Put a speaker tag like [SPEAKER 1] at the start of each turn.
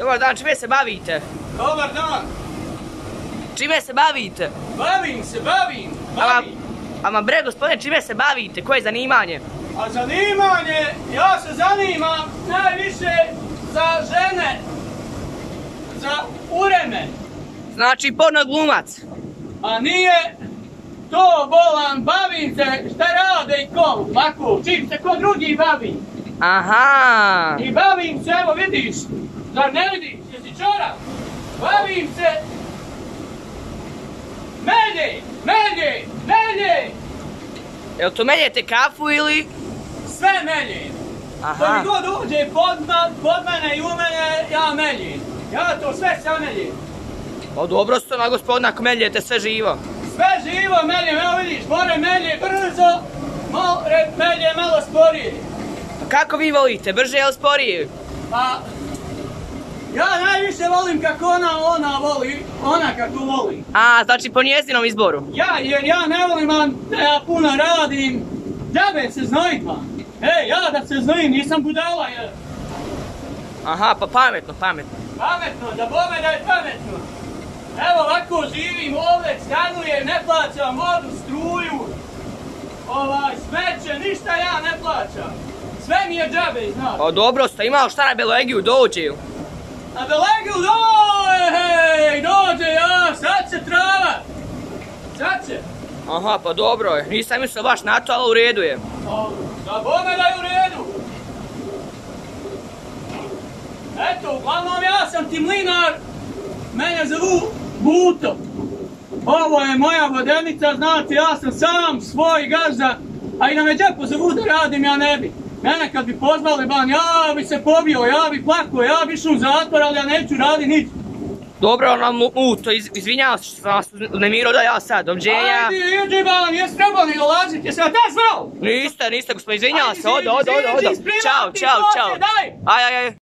[SPEAKER 1] Dobar dan, čime se bavite?
[SPEAKER 2] Dobar dan.
[SPEAKER 1] Čime se bavite?
[SPEAKER 2] Bavim.
[SPEAKER 1] Ama bre, gospodine, čime se bavite? Koje je zanimanje?
[SPEAKER 2] A zanimanje, ja se zanimam najviše za žene, za ureme.
[SPEAKER 1] Znači, porno glumac.
[SPEAKER 2] A nije to bolan, bavim se šta rade i ko, ovako, čim se ko drugi bavi.
[SPEAKER 1] Aha.
[SPEAKER 2] I bavim se, evo vidiš, zar ne vidiš, jesi čorav? Bavim se melje.
[SPEAKER 1] Jel to meljete kafu ili?
[SPEAKER 2] Sve meljem. Ko mi god uđe pod mene i u mene, ja meljem. Ja to sve sameljem.
[SPEAKER 1] Pa dobro ste na gospodine ako meljete sve živo.
[SPEAKER 2] Sve živo meljem, evo vidiš, more melje brzo, more melje malo sporije.
[SPEAKER 1] Pa kako vi volite, brže ili sporije?
[SPEAKER 2] Pa, ja najviše volim kako ona voli, ona kako voli.
[SPEAKER 1] A, znači po njezinom izboru?
[SPEAKER 2] Jer ja ne volim da ja puno radim, džabe se znojit vam. Ja da se znojim, nisam budala jer.
[SPEAKER 1] Aha, pa pametno.
[SPEAKER 2] Pametno, da bome da je pametno. Evo ovako živim ovdje, stanujem, ne plaćam vodu, struju, smeće, ništa ja ne plaćam. Sve mi je džabe, znaš.
[SPEAKER 1] Pa dobro ste, imao šta na Belegiju dođe?
[SPEAKER 2] Na Belegiju dođe, ja, sad će trava. Sad će.
[SPEAKER 1] Aha, pa dobro je, nisam mislio baš na to, ali u redu je.
[SPEAKER 2] Da bome da je u redu. Eto, uglavnom ja sam ti mlinar, mene zovu Buto. Ovo je moja vodenica, znate, ja sam sam svoj gazda, a i da me džepo zovu da radim, ja ne bi. Mene kad bi pozvali ban, ja bi se pobio, ja bi plakao, ja bi išao u zatvor, ali ja neću raditi nič.
[SPEAKER 1] Dobro, to izvinjavam se što sam vas unemirao da ja sad, doviđenja.
[SPEAKER 2] Ajde, iđi ban, jesi trebali dolaziti, jesi na te zvao?
[SPEAKER 1] Niste, gospodin, izvinjavam se, ode. Ćao. Aj.